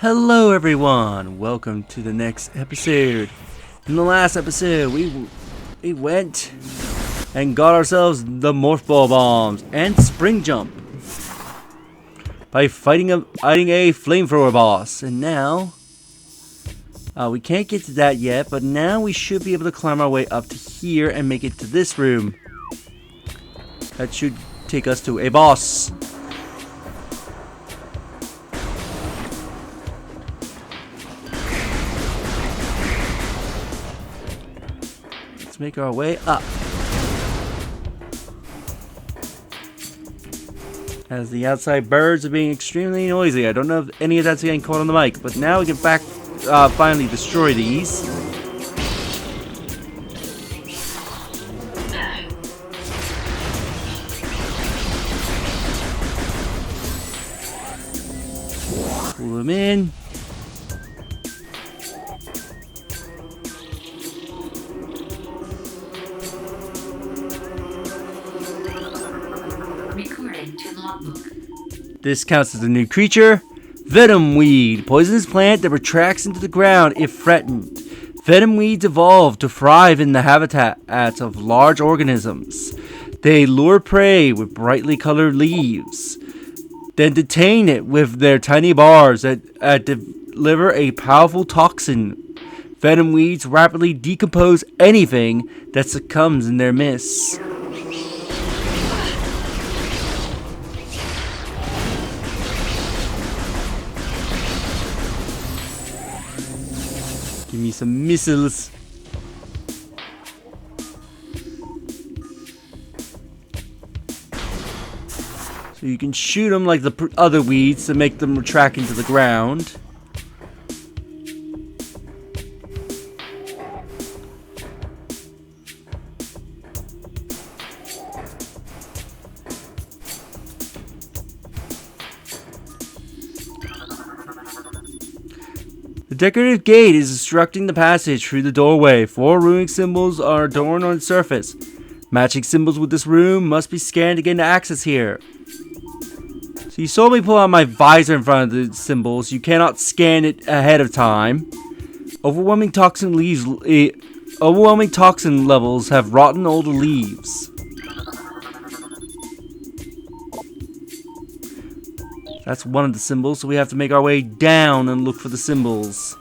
Hello everyone, welcome to the next episode. In the last episode, we went and got ourselves the Morph Ball Bombs and Spring Jump by fighting a flamethrower boss. And now, we can't get to that yet, but now we should be able to climb our way up to here and make it to this room. That should take us to a boss. Let's make our way up. As the outside birds are being extremely noisy. I don't know if any of that's getting caught on the mic, but now we can finally destroy these. Pull them in. This counts as a new creature. Venom Weed. Poisonous plant that retracts into the ground if threatened. Venom weeds evolve to thrive in the habitats of large organisms. They lure prey with brightly colored leaves, then detain it with their tiny bars that deliver a powerful toxin. Venom weeds rapidly decompose anything that succumbs in their midst. Give me some missiles. So you can shoot them like the other weeds to make them retract into the ground. The decorative gate is obstructing the passage through the doorway. 4 runic symbols are adorned on its surface. Matching symbols with this room must be scanned to gain access here. So you saw me pull out my visor in front of the symbols. You cannot scan it ahead of time. Overwhelming toxin levels have rotten old leaves. That's one of the symbols, so we have to make our way down and look for the symbols.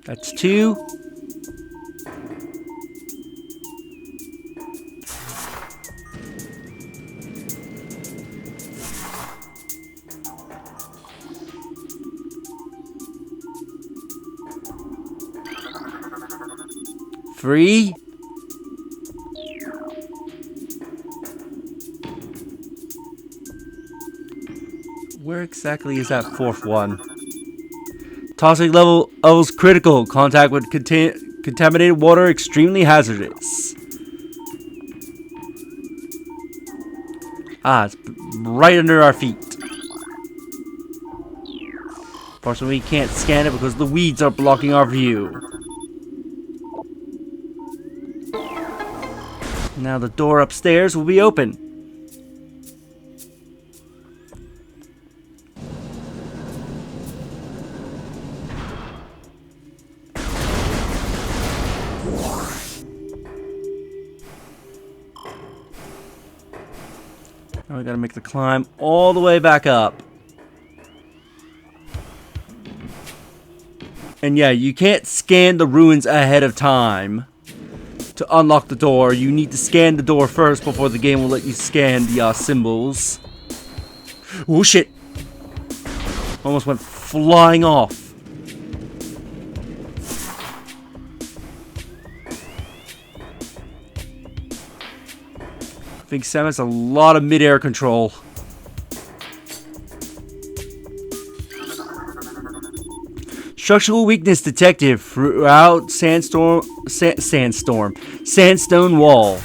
That's 2. Three. Where exactly is that 4th one? Toxic levels critical. Contact with contaminated water extremely hazardous. It's right under our feet. Fortunately, we can't scan it because the weeds are blocking our view. Now the door upstairs will be open. Now we gotta make the climb all the way back up. And yeah, you can't scan the ruins ahead of time. To unlock the door, you need to scan the door first before the game will let you scan the symbols. Oh shit! Almost went flying off. I think Sam has a lot of mid-air control. Structural weakness detected throughout sandstone wall.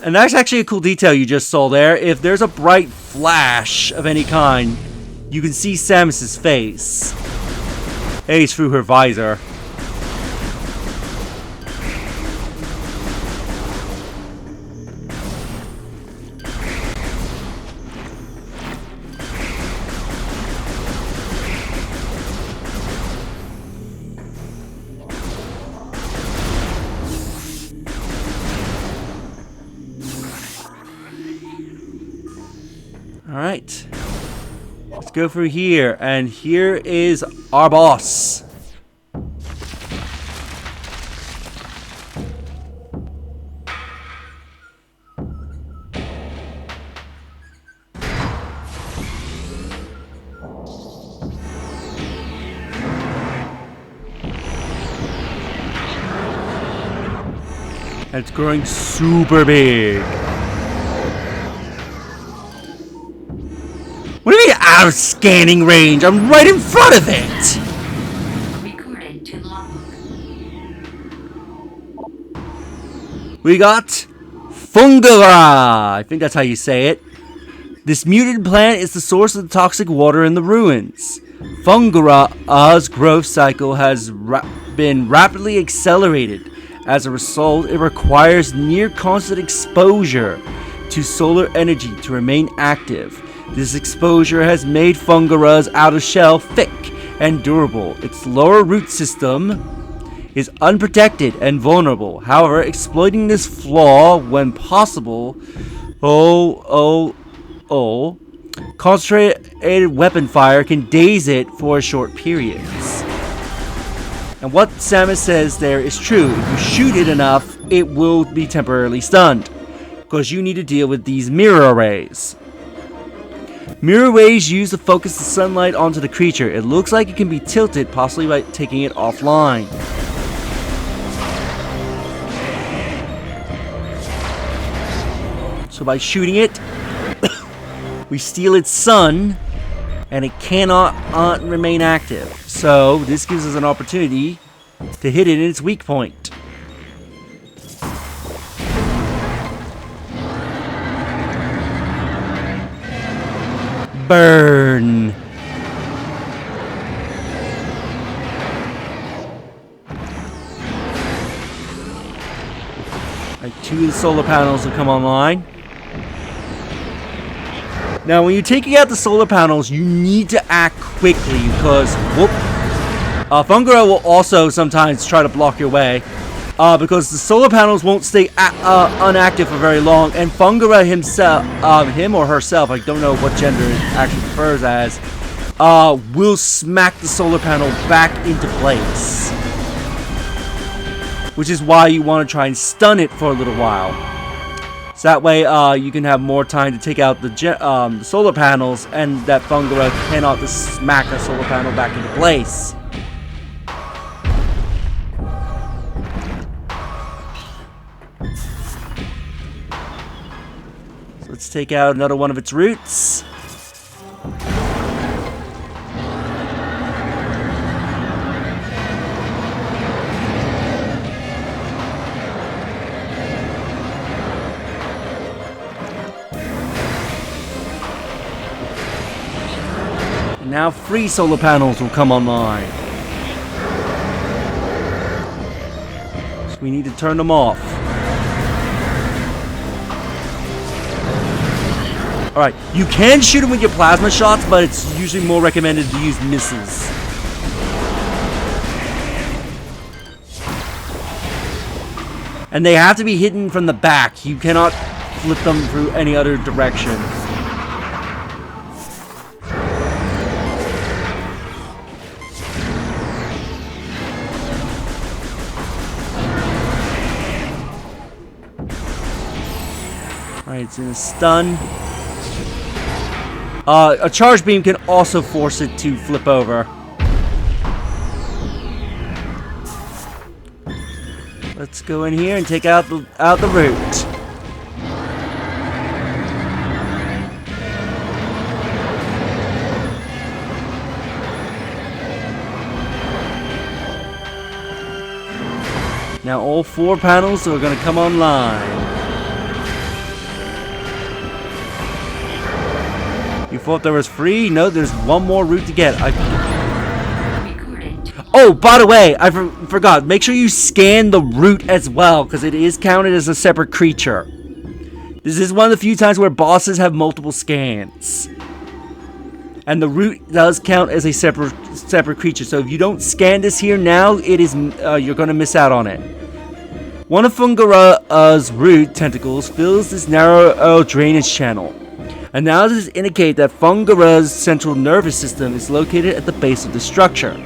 And that's actually a cool detail you just saw there. If there's a bright flash of any kind, you can see Samus's face. Hey, through her visor. Alright, let's go through here, and here is our boss. And it's growing super big. What do you mean out of scanning range? I'm right in front of it! Recorded to logbook. We got Flaahgra. I think that's how you say it. This mutant plant is the source of the toxic water in the ruins. Flaahgra's growth cycle has been rapidly accelerated. As a result, it requires near constant exposure to solar energy to remain active. This exposure has made Flaahgra's outer shell thick and durable. Its lower root system is unprotected and vulnerable. However, exploiting this flaw when possible, concentrated weapon fire can daze it for short periods. And what Samus says there is true. If you shoot it enough, it will be temporarily stunned, because you need to deal with these mirror rays. Mirror rays use to focus the sunlight onto the creature. It looks like it can be tilted, possibly by taking it offline. So by shooting it, we steal its sun, and it cannot remain active. So this gives us an opportunity to hit it in its weak point. Burn. Right, 2 of the solar panels will come online. Now, when you're taking out the solar panels, you need to act quickly because Flaahgra will also sometimes try to block your way because the solar panels won't stay unactive for very long, and Flaahgra himself, him or herself, I don't know what gender it actually prefers as, will smack the solar panel back into place. Which is why you want to try and stun it for a little while. So that way you can have more time to take out the solar panels, and that Flaahgra cannot just smack the solar panel back into place. So let's take out another one of its roots. Now 3 solar panels will come online. So we need to turn them off. Alright, you can shoot them with your plasma shots, but it's usually more recommended to use missiles. And they have to be hidden from the back. You cannot flip them through any other direction. Alright, it's in a stun. A charge beam can also force it to flip over. Let's go in here and take out the root. Now all 4 panels are going to come online. thought there was free? No, there's one more route to get. Recorded to Oh, by the way, I forgot. Make sure you scan the route as well, because it is counted as a separate creature. This is one of the few times where bosses have multiple scans. And the route does count as a separate creature. So if you don't scan this here now, it is you're going to miss out on it. One of Flaahgra's root tentacles fills this narrow drainage channel. Analysis indicate that Flaahgra's central nervous system is located at the base of the structure.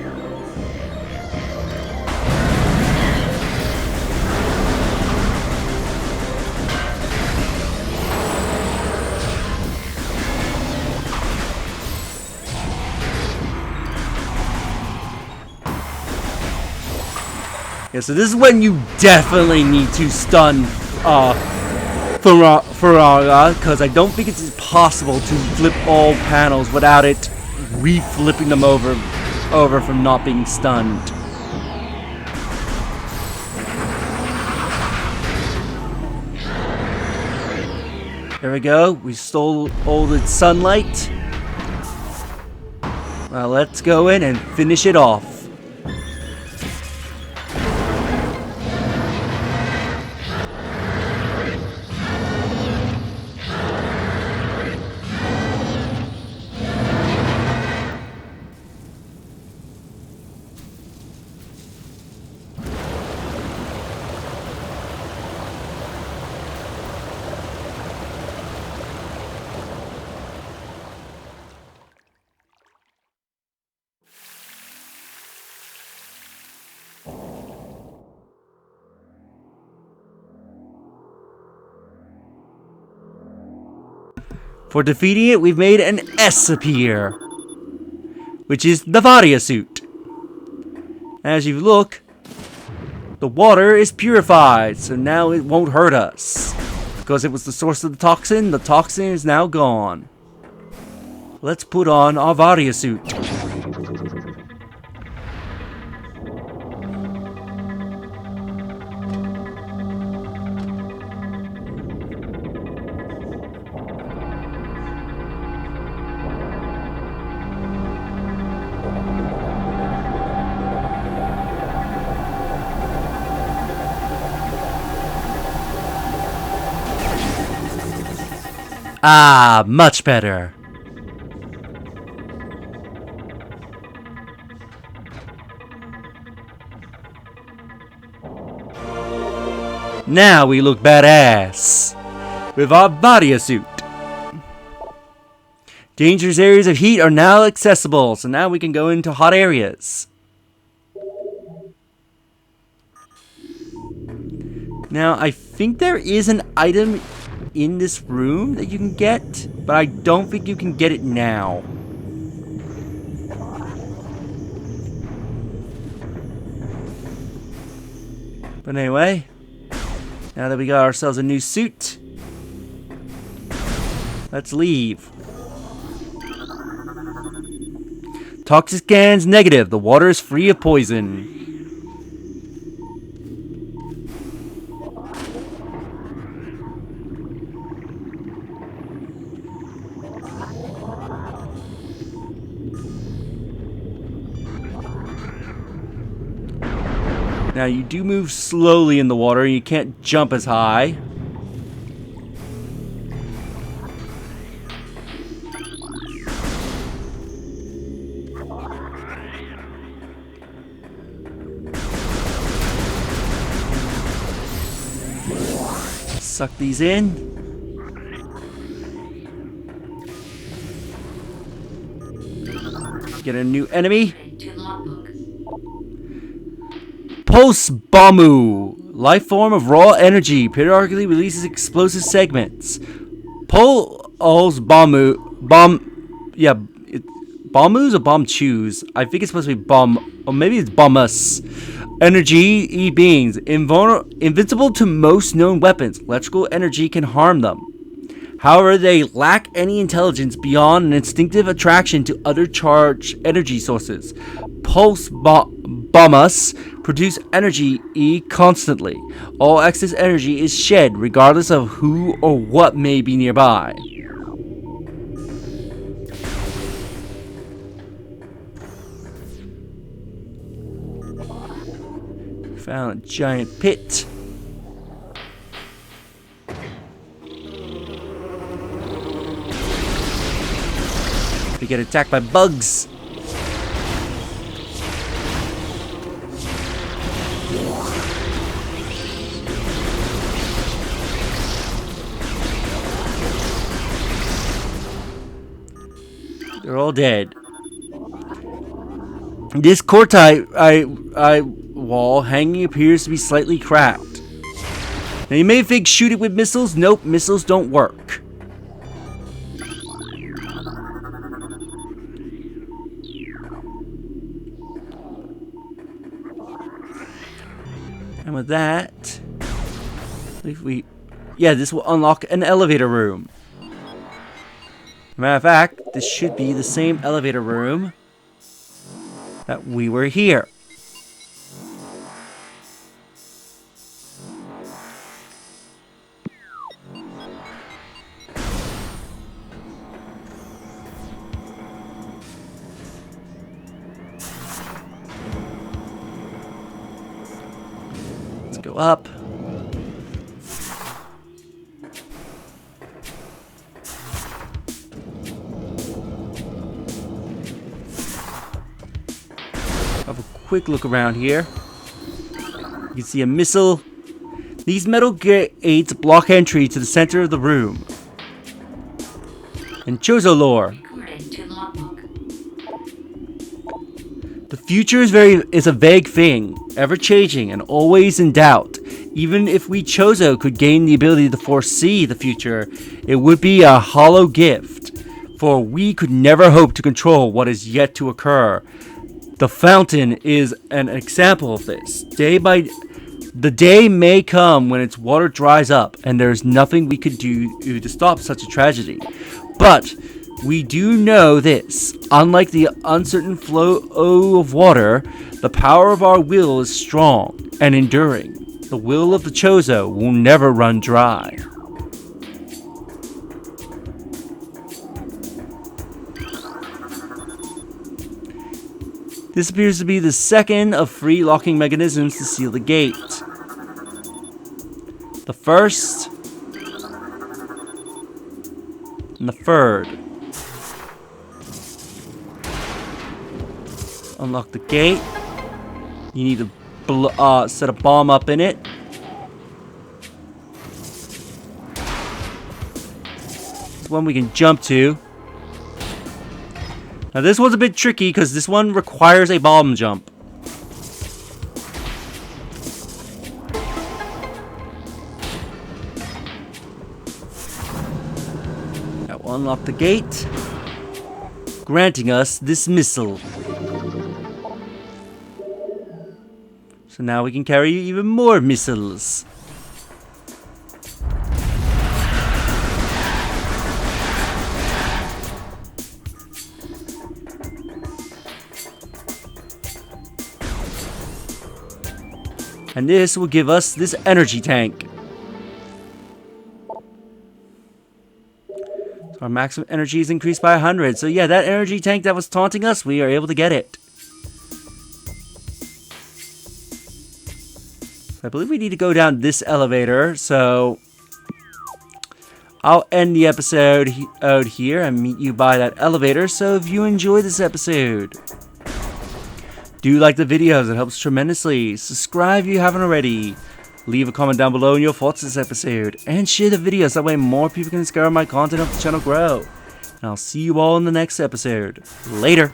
Yeah, so this is when you definitely need to stun Flaahgra, because I don't think it's possible to flip all panels without it re-flipping them over from not being stunned. There we go. We stole all the sunlight. Well, let's go in and finish it off. For defeating it, we've made an S appear, which is the Varia suit. As you look, the water is purified, so now it won't hurt us. Because it was the source of the toxin is now gone. Let's put on our Varia suit. Ah, much better. Now we look badass with our Varia suit. Dangerous areas of heat are now accessible, so now we can go into hot areas. Now, I think there is an item in this room that you can get, but I don't think you can get it now. But anyway, now that we got ourselves a new suit, let's leave. Toxic scans negative. The water is free of poison. Now you do move slowly in the water, you can't jump as high. Suck these in. Get a new enemy. to logbook. Pulse Bombu, life form of raw energy, periodically releases explosive segments. Pulse Bombus or Bomb Chews? I think it's supposed to be Bomb, or maybe it's Bombus. Energy E-beings, invincible to most known weapons. Electrical energy can harm them. However, they lack any intelligence beyond an instinctive attraction to other charged energy sources. Pulse Bombus produce energy E constantly. All excess energy is shed regardless of who or what may be nearby. Found a giant pit. We get attacked by bugs. They're all dead. This quartite wall hanging appears to be slightly cracked. Now you may think shoot it with missiles. Nope, missiles don't work. And with that, if this will unlock an elevator room. Matter of fact, this should be the same elevator room that we were here. Let's go up. Have a quick look around here. You can see a missile. These metal gates block entry to the center of the room. And Chozo lore. Recorded to logbook. The future is a vague thing, ever changing and always in doubt. Even if we Chozo could gain the ability to foresee the future, it would be a hollow gift, for we could never hope to control what is yet to occur. The fountain is an example of this. The day may come when its water dries up, and there is nothing we could do to stop such a tragedy. But we do know this: unlike the uncertain flow of water, the power of our will is strong and enduring. The will of the Chozo will never run dry. This appears to be the second of 3 locking mechanisms to seal the gate. The first and the third. Unlock the gate. You need to set a bomb up in it. This one we can jump to. Now this one's a bit tricky because this one requires a bomb jump. That will unlock the gate, granting us this missile. So now we can carry even more missiles. And this will give us this energy tank. So our maximum energy is increased by 100. So yeah, that energy tank that was taunting us, we are able to get it. I believe we need to go down this elevator, so I'll end the episode out here and meet you by that elevator. So if you enjoy this episode, do like the videos, it helps tremendously. Subscribe if you haven't already. Leave a comment down below on your thoughts on this episode, and share the videos, that way more people can discover my content, help the channel grow. And I'll see you all in the next episode. Later.